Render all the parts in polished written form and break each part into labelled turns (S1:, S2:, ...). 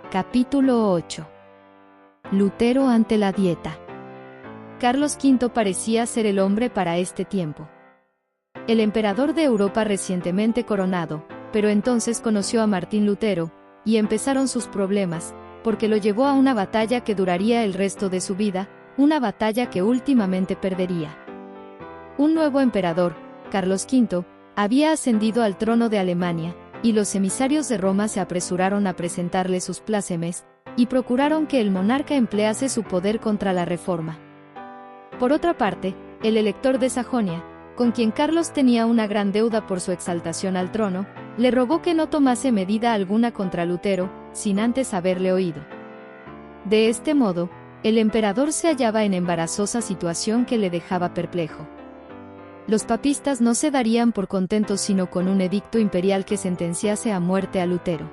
S1: Capítulo 8. Lutero ante la dieta. Carlos V parecía ser el hombre para este tiempo. El emperador de Europa recientemente coronado, pero entonces conoció a Martín Lutero, y empezaron sus problemas, porque lo llevó a una batalla que duraría el resto de su vida, una batalla que últimamente perdería. Un nuevo emperador, Carlos V, había ascendido al trono de Alemania, y los emisarios de Roma se apresuraron a presentarle sus plácemes, y procuraron que el monarca emplease su poder contra la reforma. Por otra parte, el elector de Sajonia, con quien Carlos tenía una gran deuda por su exaltación al trono, le rogó que no tomase medida alguna contra Lutero, sin antes haberle oído. De este modo, el emperador se hallaba en embarazosa situación que le dejaba perplejo. Los papistas no se darían por contentos sino con un edicto imperial que sentenciase a muerte a Lutero.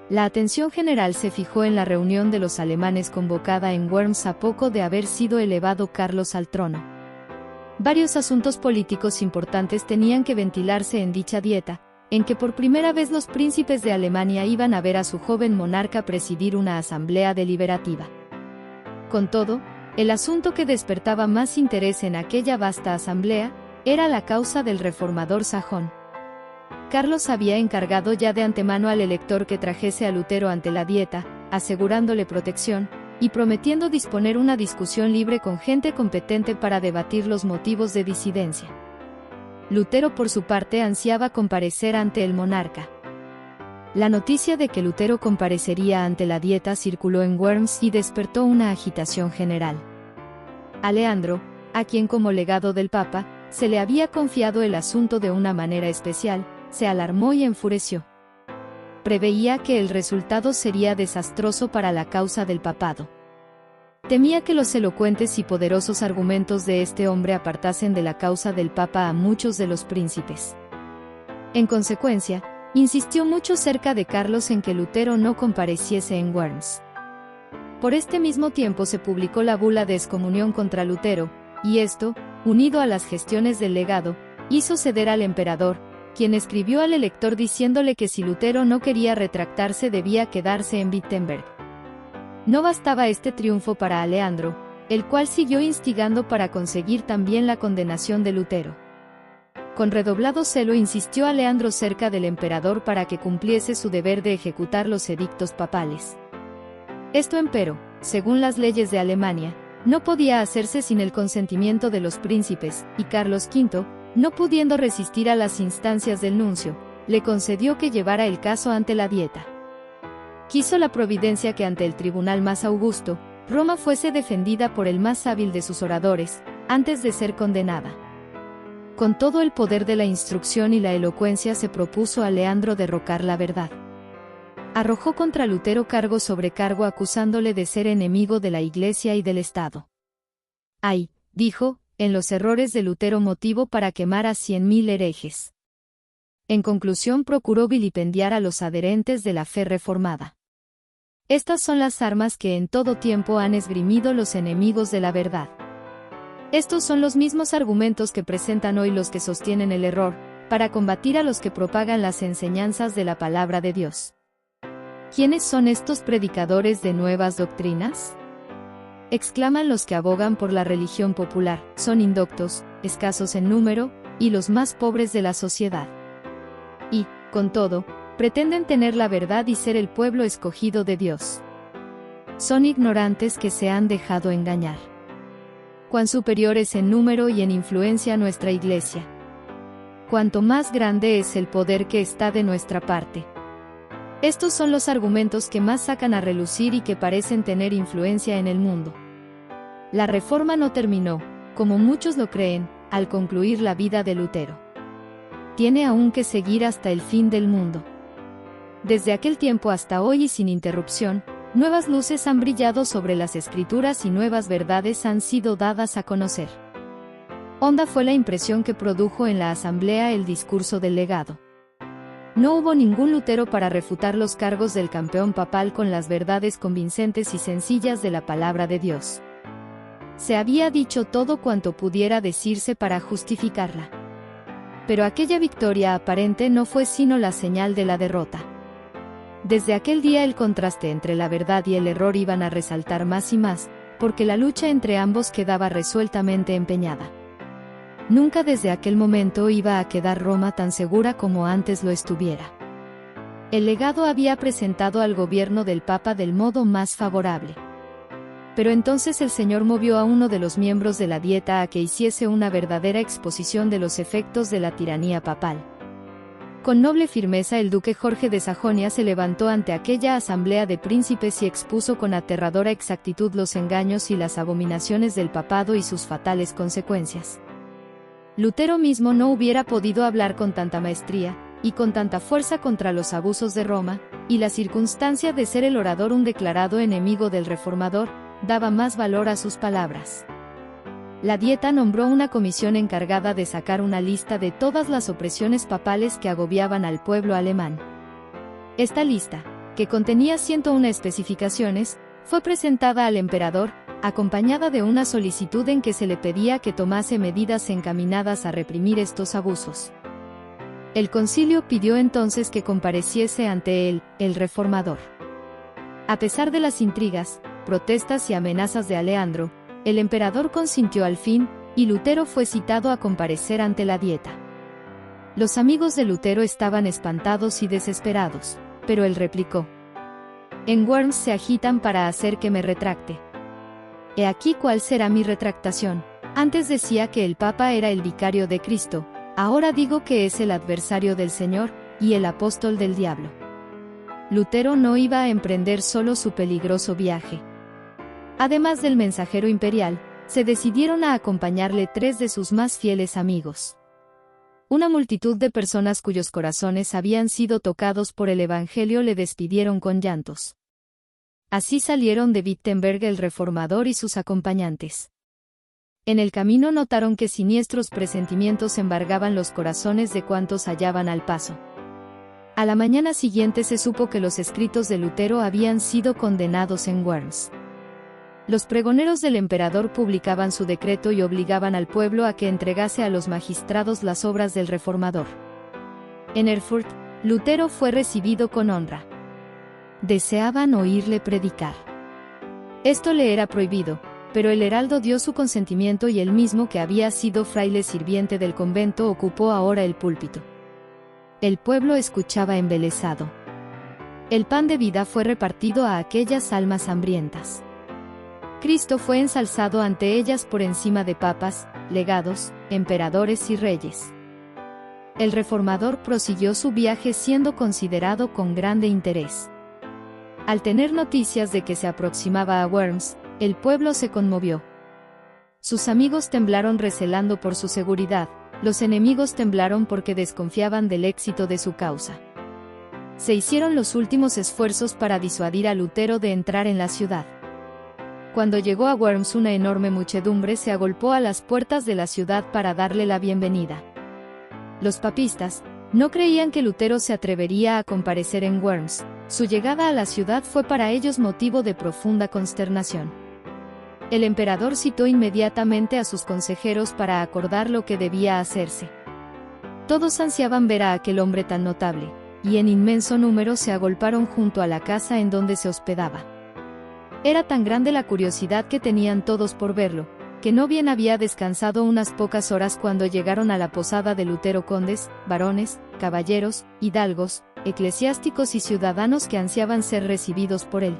S1: La atención general se fijó en la reunión de los alemanes convocada en Worms a poco de haber sido elevado Carlos al trono. Varios asuntos políticos importantes tenían que ventilarse en dicha dieta, en que por primera vez los príncipes de Alemania iban a ver a su joven monarca presidir una asamblea deliberativa. Con todo, el asunto que despertaba más interés en aquella vasta asamblea era la causa del reformador sajón. Carlos había encargado ya de antemano al elector que trajese a Lutero ante la dieta, asegurándole protección, y prometiendo disponer una discusión libre con gente competente para debatir los motivos de disidencia. Lutero por su parte ansiaba comparecer ante el monarca. La noticia de que Lutero comparecería ante la dieta circuló en Worms y despertó una agitación general. Aleandro, a quien como legado del Papa, se le había confiado el asunto de una manera especial, se alarmó y enfureció. Preveía que el resultado sería desastroso para la causa del papado. Temía que los elocuentes y poderosos argumentos de este hombre apartasen de la causa del Papa a muchos de los príncipes. En consecuencia, insistió mucho cerca de Carlos en que Lutero no compareciese en Worms. Por este mismo tiempo se publicó la bula de excomunión contra Lutero, y esto, unido a las gestiones del legado, hizo ceder al emperador, quien escribió al elector diciéndole que si Lutero no quería retractarse debía quedarse en Wittenberg. No bastaba este triunfo para Aleandro, el cual siguió instigando para conseguir también la condenación de Lutero. Con redoblado celo insistió Aleandro cerca del emperador para que cumpliese su deber de ejecutar los edictos papales. Esto empero, según las leyes de Alemania, no podía hacerse sin el consentimiento de los príncipes, y Carlos V, no pudiendo resistir a las instancias del nuncio, le concedió que llevara el caso ante la dieta. Quiso la providencia que ante el tribunal más augusto, Roma fuese defendida por el más hábil de sus oradores, antes de ser condenada. Con todo el poder de la instrucción y la elocuencia se propuso a Aleandro derrocar la verdad. Arrojó contra Lutero cargo sobre cargo acusándole de ser enemigo de la Iglesia y del Estado. Hay, dijo, en los errores de Lutero motivo para quemar a 100.000 herejes. En conclusión procuró vilipendiar a los adherentes de la fe reformada. Estas son las armas que en todo tiempo han esgrimido los enemigos de la verdad. Estos son los mismos argumentos que presentan hoy los que sostienen el error, para combatir a los que propagan las enseñanzas de la palabra de Dios. ¿Quiénes son estos predicadores de nuevas doctrinas? Exclaman los que abogan por la religión popular, son indoctos, escasos en número, y los más pobres de la sociedad. Y, con todo, pretenden tener la verdad y ser el pueblo escogido de Dios. Son ignorantes que se han dejado engañar. Cuán superior es en número y en influencia nuestra Iglesia. Cuanto más grande es el poder que está de nuestra parte. Estos son los argumentos que más sacan a relucir y que parecen tener influencia en el mundo. La reforma no terminó, como muchos lo creen, al concluir la vida de Lutero. Tiene aún que seguir hasta el fin del mundo. Desde aquel tiempo hasta hoy y sin interrupción, nuevas luces han brillado sobre las Escrituras y nuevas verdades han sido dadas a conocer. Honda fue la impresión que produjo en la asamblea el discurso del legado. No hubo ningún Lutero para refutar los cargos del campeón papal con las verdades convincentes y sencillas de la palabra de Dios. Se había dicho todo cuanto pudiera decirse para justificarla. Pero aquella victoria aparente no fue sino la señal de la derrota. Desde aquel día el contraste entre la verdad y el error iban a resaltar más y más, porque la lucha entre ambos quedaba resueltamente empeñada. Nunca desde aquel momento iba a quedar Roma tan segura como antes lo estuviera. El legado había presentado al gobierno del Papa del modo más favorable. Pero entonces el Señor movió a uno de los miembros de la Dieta a que hiciese una verdadera exposición de los efectos de la tiranía papal. Con noble firmeza el duque Jorge de Sajonia se levantó ante aquella asamblea de príncipes y expuso con aterradora exactitud los engaños y las abominaciones del papado y sus fatales consecuencias. Lutero mismo no hubiera podido hablar con tanta maestría y con tanta fuerza contra los abusos de Roma, y la circunstancia de ser el orador un declarado enemigo del reformador, daba más valor a sus palabras. La Dieta nombró una comisión encargada de sacar una lista de todas las opresiones papales que agobiaban al pueblo alemán. Esta lista, que contenía 101 especificaciones, fue presentada al emperador, acompañada de una solicitud en que se le pedía que tomase medidas encaminadas a reprimir estos abusos. El concilio pidió entonces que compareciese ante él, el reformador. A pesar de las intrigas, protestas y amenazas de Aleandro, el emperador consintió al fin, y Lutero fue citado a comparecer ante la Dieta. Los amigos de Lutero estaban espantados y desesperados, pero él replicó: «En Worms se agitan para hacer que me retracte. He aquí cuál será mi retractación. Antes decía que el Papa era el vicario de Cristo, ahora digo que es el adversario del Señor, y el apóstol del diablo». Lutero no iba a emprender solo su peligroso viaje. Además del mensajero imperial, se decidieron a acompañarle 3 de sus más fieles amigos. Una multitud de personas cuyos corazones habían sido tocados por el Evangelio le despidieron con llantos. Así salieron de Wittenberg el reformador y sus acompañantes. En el camino notaron que siniestros presentimientos embargaban los corazones de cuantos hallaban al paso. A la mañana siguiente se supo que los escritos de Lutero habían sido condenados en Worms. Los pregoneros del emperador publicaban su decreto y obligaban al pueblo a que entregase a los magistrados las obras del reformador. En Erfurt, Lutero fue recibido con honra. Deseaban oírle predicar. Esto le era prohibido, pero el heraldo dio su consentimiento y él mismo, que había sido fraile sirviente del convento, ocupó ahora el púlpito. El pueblo escuchaba embelesado. El pan de vida fue repartido a aquellas almas hambrientas. Cristo fue ensalzado ante ellas por encima de papas, legados, emperadores y reyes. El reformador prosiguió su viaje siendo considerado con grande interés. Al tener noticias de que se aproximaba a Worms, el pueblo se conmovió. Sus amigos temblaron recelando por su seguridad, los enemigos temblaron porque desconfiaban del éxito de su causa. Se hicieron los últimos esfuerzos para disuadir a Lutero de entrar en la ciudad. Cuando llegó a Worms, una enorme muchedumbre se agolpó a las puertas de la ciudad para darle la bienvenida. Los papistas no creían que Lutero se atrevería a comparecer en Worms. Su llegada a la ciudad fue para ellos motivo de profunda consternación. El emperador citó inmediatamente a sus consejeros para acordar lo que debía hacerse. Todos ansiaban ver a aquel hombre tan notable, y en inmenso número se agolparon junto a la casa en donde se hospedaba. Era tan grande la curiosidad que tenían todos por verlo, que no bien había descansado unas pocas horas cuando llegaron a la posada de Lutero condes, varones, caballeros, hidalgos, eclesiásticos y ciudadanos que ansiaban ser recibidos por él.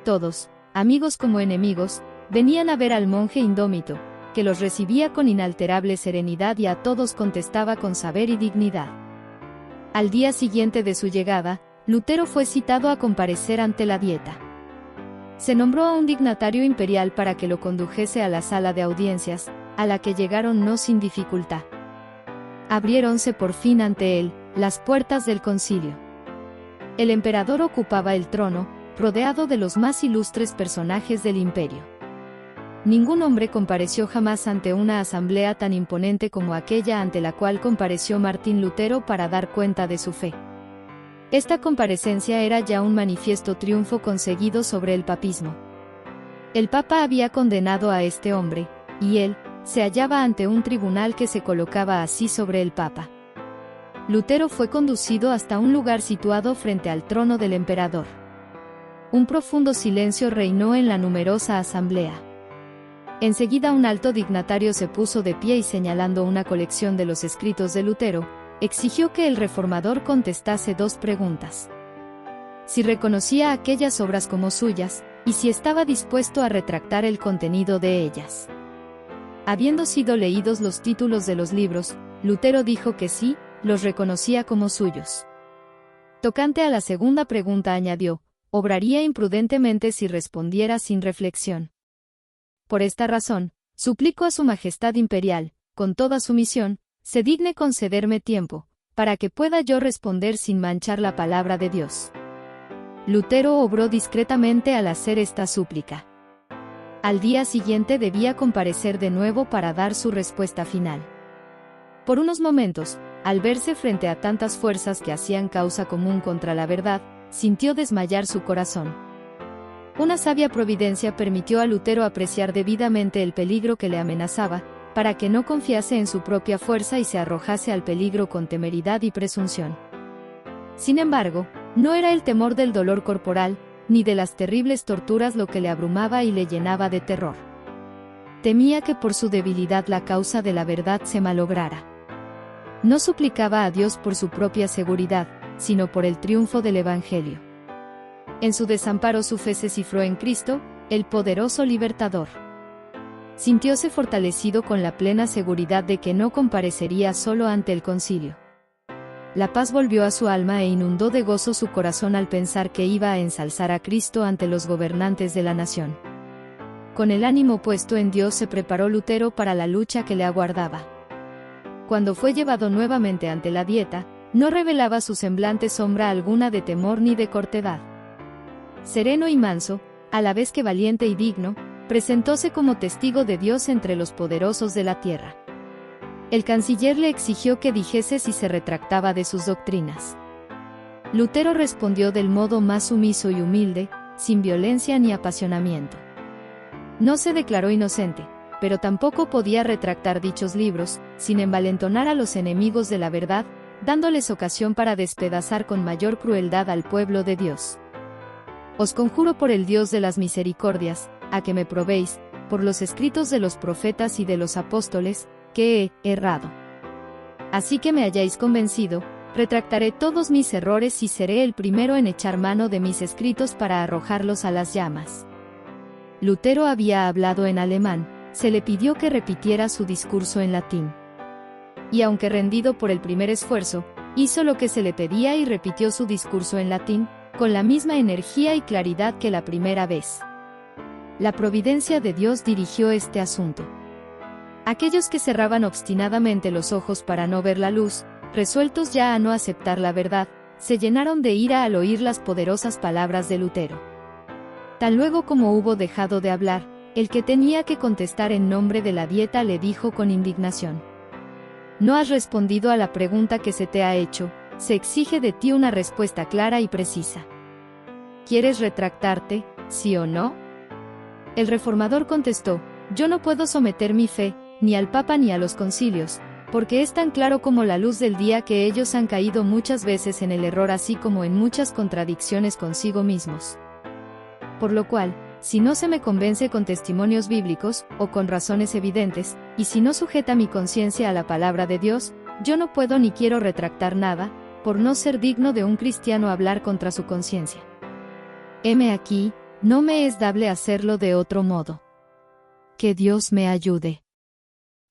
S1: Todos, amigos como enemigos, venían a ver al monje indómito, que los recibía con inalterable serenidad y a todos contestaba con saber y dignidad. Al día siguiente de su llegada, Lutero fue citado a comparecer ante la Dieta. Se nombró a un dignatario imperial para que lo condujese a la sala de audiencias, a la que llegaron no sin dificultad. Abriéronse por fin ante él las puertas del concilio. El emperador ocupaba el trono, rodeado de los más ilustres personajes del imperio. Ningún hombre compareció jamás ante una asamblea tan imponente como aquella ante la cual compareció Martín Lutero para dar cuenta de su fe. Esta comparecencia era ya un manifiesto triunfo conseguido sobre el papismo. El Papa había condenado a este hombre, y él se hallaba ante un tribunal que se colocaba así sobre el Papa. Lutero fue conducido hasta un lugar situado frente al trono del emperador. Un profundo silencio reinó en la numerosa asamblea. Enseguida un alto dignatario se puso de pie y señalando una colección de los escritos de Lutero, exigió que el reformador contestase 2 preguntas. Si reconocía aquellas obras como suyas, y si estaba dispuesto a retractar el contenido de ellas. Habiendo sido leídos los títulos de los libros, Lutero dijo que sí, los reconocía como suyos. Tocante a la segunda pregunta añadió, obraría imprudentemente si respondiera sin reflexión. Por esta razón, suplico a Su Majestad Imperial, con toda sumisión, se digne concederme tiempo, para que pueda yo responder sin manchar la palabra de Dios. Lutero obró discretamente al hacer esta súplica. Al día siguiente debía comparecer de nuevo para dar su respuesta final. Por unos momentos, al verse frente a tantas fuerzas que hacían causa común contra la verdad, sintió desmayar su corazón. Una sabia providencia permitió a Lutero apreciar debidamente el peligro que le amenazaba, para que no confiase en su propia fuerza y se arrojase al peligro con temeridad y presunción. Sin embargo, no era el temor del dolor corporal, ni de las terribles torturas lo que le abrumaba y le llenaba de terror. Temía que por su debilidad la causa de la verdad se malograra. No suplicaba a Dios por su propia seguridad, sino por el triunfo del Evangelio. En su desamparo su fe se cifró en Cristo, el poderoso libertador. Sintióse fortalecido con la plena seguridad de que no comparecería solo ante el concilio. La paz volvió a su alma e inundó de gozo su corazón al pensar que iba a ensalzar a Cristo ante los gobernantes de la nación. Con el ánimo puesto en Dios se preparó Lutero para la lucha que le aguardaba. Cuando fue llevado nuevamente ante la Dieta, no revelaba su semblante sombra alguna de temor ni de cortedad. Sereno y manso, a la vez que valiente y digno, presentóse como testigo de Dios entre los poderosos de la tierra. El canciller le exigió que dijese si se retractaba de sus doctrinas. Lutero respondió del modo más sumiso y humilde, sin violencia ni apasionamiento. No se declaró inocente, pero tampoco podía retractar dichos libros, sin envalentonar a los enemigos de la verdad, dándoles ocasión para despedazar con mayor crueldad al pueblo de Dios. Os conjuro por el Dios de las misericordias, a que me probéis, por los escritos de los profetas y de los apóstoles, que he errado. Así que me hayáis convencido, retractaré todos mis errores y seré el primero en echar mano de mis escritos para arrojarlos a las llamas. Lutero había hablado en alemán, se le pidió que repitiera su discurso en latín. Y aunque rendido por el primer esfuerzo, hizo lo que se le pedía y repitió su discurso en latín, con la misma energía y claridad que la primera vez. La providencia de Dios dirigió este asunto. Aquellos que cerraban obstinadamente los ojos para no ver la luz, resueltos ya a no aceptar la verdad, se llenaron de ira al oír las poderosas palabras de Lutero. Tan luego como hubo dejado de hablar, el que tenía que contestar en nombre de la Dieta le dijo con indignación: «No has respondido a la pregunta que se te ha hecho, se exige de ti una respuesta clara y precisa. ¿Quieres retractarte, sí o no?». El reformador contestó: «Yo no puedo someter mi fe, ni al Papa ni a los concilios, porque es tan claro como la luz del día que ellos han caído muchas veces en el error así como en muchas contradicciones consigo mismos. Por lo cual, si no se me convence con testimonios bíblicos, o con razones evidentes, y si no sujeta mi conciencia a la palabra de Dios, yo no puedo ni quiero retractar nada, por no ser digno de un cristiano hablar contra su conciencia. Heme aquí, no me es dable hacerlo de otro modo. Que Dios me ayude.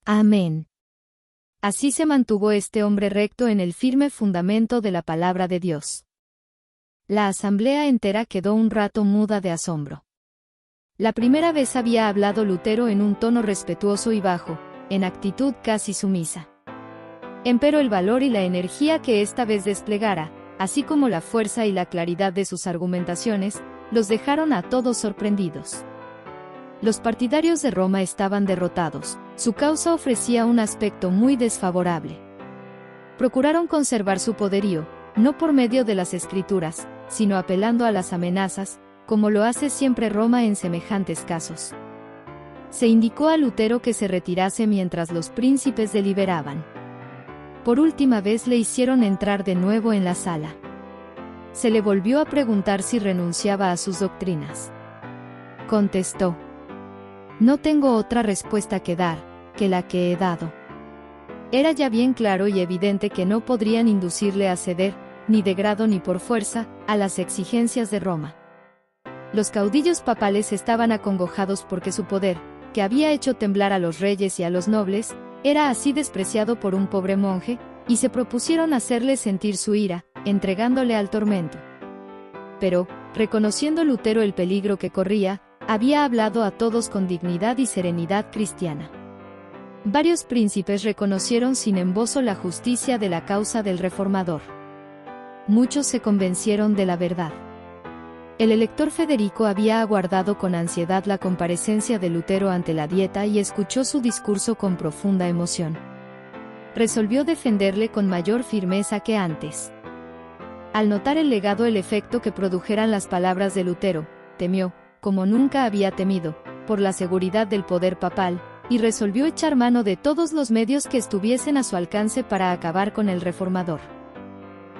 S1: Amén». Así se mantuvo este hombre recto en el firme fundamento de la palabra de Dios. La asamblea entera quedó un rato muda de asombro. La primera vez había hablado Lutero en un tono respetuoso y bajo, en actitud casi sumisa. Empero el valor y la energía que esta vez desplegara, así como la fuerza y la claridad de sus argumentaciones, los dejaron a todos sorprendidos. Los partidarios de Roma estaban derrotados, su causa ofrecía un aspecto muy desfavorable. Procuraron conservar su poderío, no por medio de las escrituras, sino apelando a las amenazas, como lo hace siempre Roma en semejantes casos. Se indicó a Lutero que se retirase mientras los príncipes deliberaban. Por última vez le hicieron entrar de nuevo en la sala. Se le volvió a preguntar si renunciaba a sus doctrinas. Contestó: no tengo otra respuesta que dar, que la que he dado. Era ya bien claro y evidente que no podrían inducirle a ceder, ni de grado ni por fuerza, a las exigencias de Roma. Los caudillos papales estaban acongojados porque su poder, que había hecho temblar a los reyes y a los nobles, era así despreciado por un pobre monje, y se propusieron hacerle sentir su ira, entregándole al tormento. Pero, reconociendo Lutero el peligro que corría, había hablado a todos con dignidad y serenidad cristiana. Varios príncipes reconocieron sin embozo la justicia de la causa del reformador. Muchos se convencieron de la verdad. El elector Federico había aguardado con ansiedad la comparecencia de Lutero ante la Dieta y escuchó su discurso con profunda emoción. Resolvió defenderle con mayor firmeza que antes. Al notar el efecto que produjeran las palabras de Lutero, temió, como nunca había temido, por la seguridad del poder papal, y resolvió echar mano de todos los medios que estuviesen a su alcance para acabar con el reformador.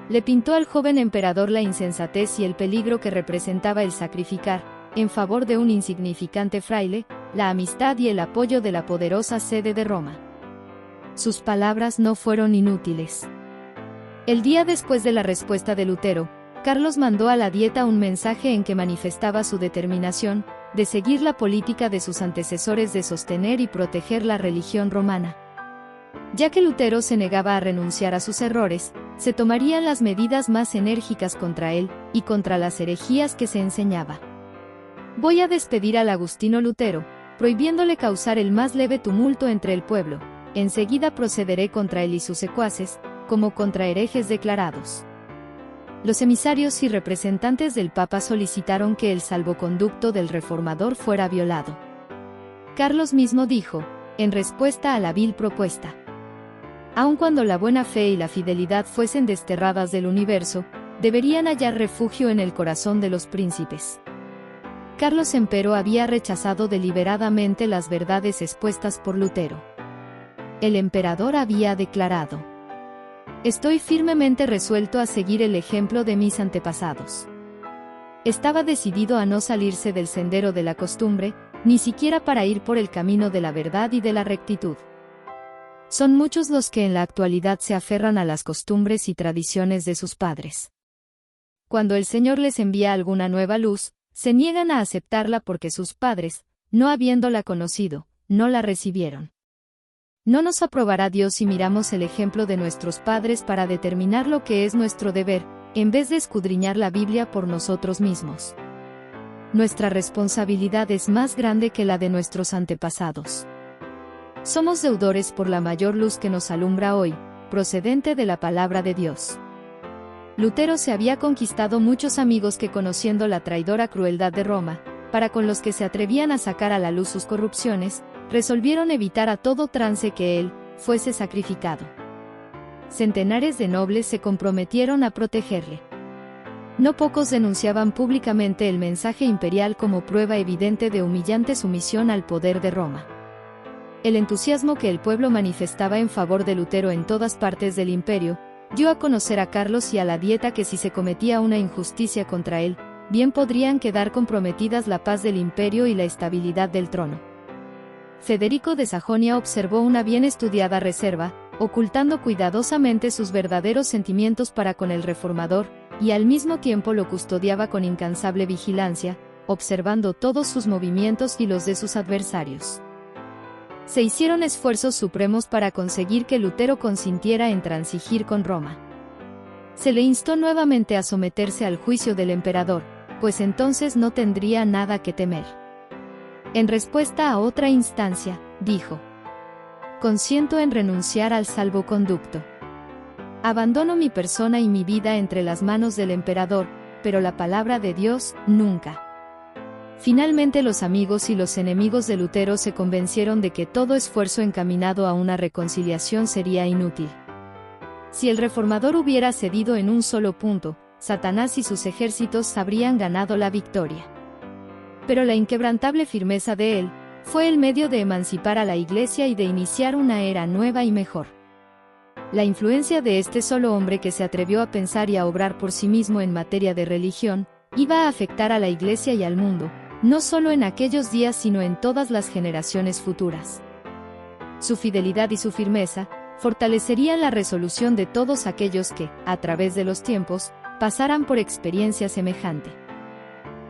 S1: Le pintó al joven emperador la insensatez y el peligro que representaba el sacrificar, en favor de un insignificante fraile, la amistad y el apoyo de la poderosa sede de Roma. Sus palabras no fueron inútiles. El día después de la respuesta de Lutero, Carlos mandó a la Dieta un mensaje en que manifestaba su determinación de seguir la política de sus antecesores de sostener y proteger la religión romana. Ya que Lutero se negaba a renunciar a sus errores, se tomarían las medidas más enérgicas contra él y contra las herejías que se enseñaba. Voy a despedir al agustino Lutero, prohibiéndole causar el más leve tumulto entre el pueblo. Enseguida procederé contra él y sus secuaces, como contra herejes declarados. Los emisarios y representantes del Papa solicitaron que el salvoconducto del reformador fuera violado. Carlos mismo dijo, en respuesta a la vil propuesta: aun cuando la buena fe y la fidelidad fuesen desterradas del universo, deberían hallar refugio en el corazón de los príncipes. Carlos empero había rechazado deliberadamente las verdades expuestas por Lutero. El emperador había declarado: estoy firmemente resuelto a seguir el ejemplo de mis antepasados. Estaba decidido a no salirse del sendero de la costumbre, ni siquiera para ir por el camino de la verdad y de la rectitud. Son muchos los que en la actualidad se aferran a las costumbres y tradiciones de sus padres. Cuando el Señor les envía alguna nueva luz, se niegan a aceptarla porque sus padres, no habiéndola conocido, no la recibieron. No nos aprobará Dios si miramos el ejemplo de nuestros padres para determinar lo que es nuestro deber, en vez de escudriñar la Biblia por nosotros mismos. Nuestra responsabilidad es más grande que la de nuestros antepasados. Somos deudores por la mayor luz que nos alumbra hoy, procedente de la palabra de Dios. Lutero se había conquistado muchos amigos que, conociendo la traidora crueldad de Roma, para con los que se atrevían a sacar a la luz sus corrupciones, resolvieron evitar a todo trance que él fuese sacrificado. Centenares de nobles se comprometieron a protegerle. No pocos denunciaban públicamente el mensaje imperial como prueba evidente de humillante sumisión al poder de Roma. El entusiasmo que el pueblo manifestaba en favor de Lutero en todas partes del imperio, dio a conocer a Carlos y a la Dieta que si se cometía una injusticia contra él, bien podrían quedar comprometidas la paz del imperio y la estabilidad del trono. Federico de Sajonia observó una bien estudiada reserva, ocultando cuidadosamente sus verdaderos sentimientos para con el reformador, y al mismo tiempo lo custodiaba con incansable vigilancia, observando todos sus movimientos y los de sus adversarios. Se hicieron esfuerzos supremos para conseguir que Lutero consintiera en transigir con Roma. Se le instó nuevamente a someterse al juicio del emperador, pues entonces no tendría nada que temer. En respuesta a otra instancia, dijo: consiento en renunciar al salvoconducto. Abandono mi persona y mi vida entre las manos del emperador, pero la palabra de Dios, nunca. Finalmente los amigos y los enemigos de Lutero se convencieron de que todo esfuerzo encaminado a una reconciliación sería inútil. Si el reformador hubiera cedido en un solo punto, Satanás y sus ejércitos habrían ganado la victoria. Pero la inquebrantable firmeza de él fue el medio de emancipar a la Iglesia y de iniciar una era nueva y mejor. La influencia de este solo hombre que se atrevió a pensar y a obrar por sí mismo en materia de religión, iba a afectar a la Iglesia y al mundo, no solo en aquellos días sino en todas las generaciones futuras. Su fidelidad y su firmeza fortalecerían la resolución de todos aquellos que, a través de los tiempos, pasaran por experiencia semejante.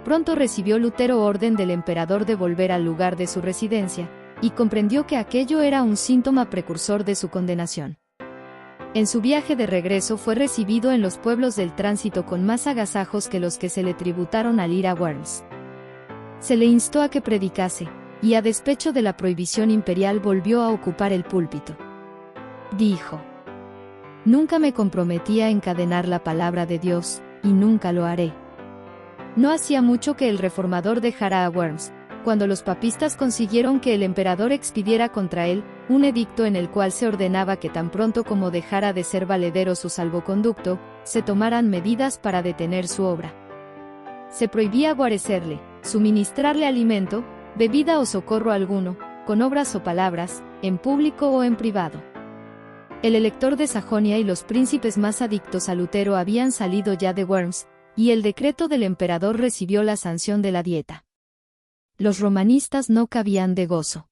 S1: Pronto recibió Lutero orden del emperador de volver al lugar de su residencia, y comprendió que aquello era un síntoma precursor de su condenación. En su viaje de regreso fue recibido en los pueblos del tránsito con más agasajos que los que se le tributaron al ir a Worms. Se le instó a que predicase, y a despecho de la prohibición imperial volvió a ocupar el púlpito. Dijo: «Nunca me comprometí a encadenar la palabra de Dios, y nunca lo haré». No hacía mucho que el reformador dejara a Worms, cuando los papistas consiguieron que el emperador expidiera contra él un edicto en el cual se ordenaba que tan pronto como dejara de ser valedero su salvoconducto, se tomaran medidas para detener su obra. Se prohibía guarecerle, suministrarle alimento, bebida o socorro alguno, con obras o palabras, en público o en privado. El elector de Sajonia y los príncipes más adictos a Lutero habían salido ya de Worms, y el decreto del emperador recibió la sanción de la Dieta. Los romanistas no cabían de gozo.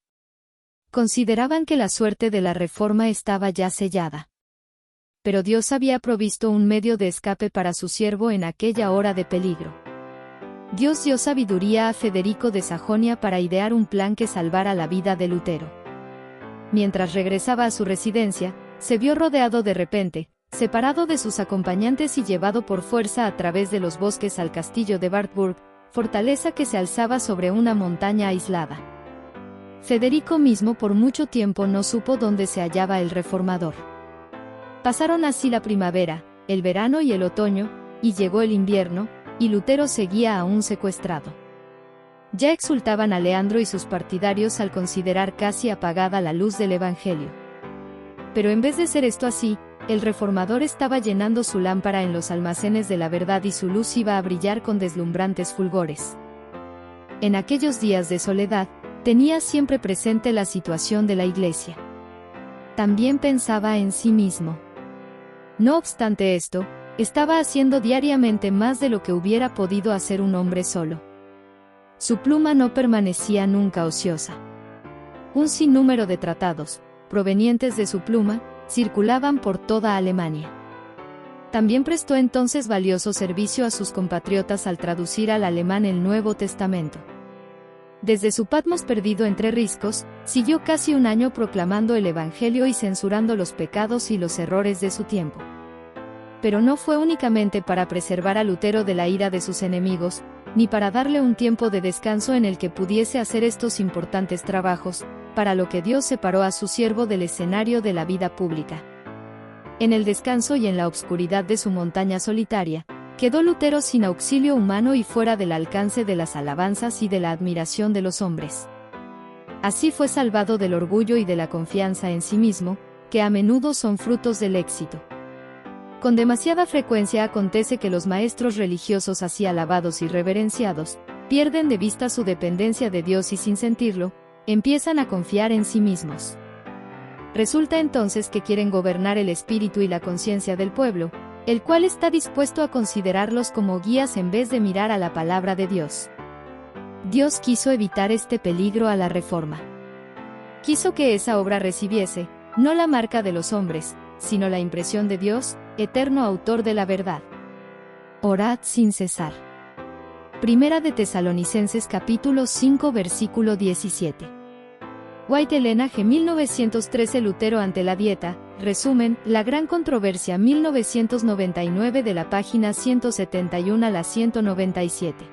S1: Consideraban que la suerte de la reforma estaba ya sellada. Pero Dios había provisto un medio de escape para su siervo en aquella hora de peligro. Dios dio sabiduría a Federico de Sajonia para idear un plan que salvara la vida de Lutero. Mientras regresaba a su residencia, se vio rodeado de repente, separado de sus acompañantes y llevado por fuerza a través de los bosques al castillo de Wartburg, fortaleza que se alzaba sobre una montaña aislada. Federico mismo por mucho tiempo no supo dónde se hallaba el reformador. Pasaron así la primavera, el verano y el otoño, y llegó el invierno, y Lutero seguía aún secuestrado. Ya exultaban a Leandro y sus partidarios al considerar casi apagada la luz del Evangelio. Pero en vez de ser esto así, el reformador estaba llenando su lámpara en los almacenes de la verdad y su luz iba a brillar con deslumbrantes fulgores. En aquellos días de soledad, tenía siempre presente la situación de la Iglesia. También pensaba en sí mismo. No obstante esto, estaba haciendo diariamente más de lo que hubiera podido hacer un hombre solo. Su pluma no permanecía nunca ociosa. Un sinnúmero de tratados, provenientes de su pluma, circulaban por toda Alemania. También prestó entonces valioso servicio a sus compatriotas al traducir al alemán el Nuevo Testamento. Desde su Patmos perdido entre riscos, siguió casi un año proclamando el Evangelio y censurando los pecados y los errores de su tiempo. Pero no fue únicamente para preservar a Lutero de la ira de sus enemigos, ni para darle un tiempo de descanso en el que pudiese hacer estos importantes trabajos, para lo que Dios separó a su siervo del escenario de la vida pública. En el descanso y en la obscuridad de su montaña solitaria, quedó Lutero sin auxilio humano y fuera del alcance de las alabanzas y de la admiración de los hombres. Así fue salvado del orgullo y de la confianza en sí mismo, que a menudo son frutos del éxito. Con demasiada frecuencia acontece que los maestros religiosos así alabados y reverenciados, pierden de vista su dependencia de Dios y sin sentirlo, empiezan a confiar en sí mismos. Resulta entonces que quieren gobernar el espíritu y la conciencia del pueblo, el cual está dispuesto a considerarlos como guías en vez de mirar a la palabra de Dios. Dios quiso evitar este peligro a la reforma. Quiso que esa obra recibiese, no la marca de los hombres, sino la impresión de Dios, eterno autor de la verdad. Orad sin cesar. Primera de Tesalonicenses capítulo 5 versículo 17. White Helena G. 1913 Lutero ante la Dieta, resumen, La gran controversia 1999 de la página 171 a la 197.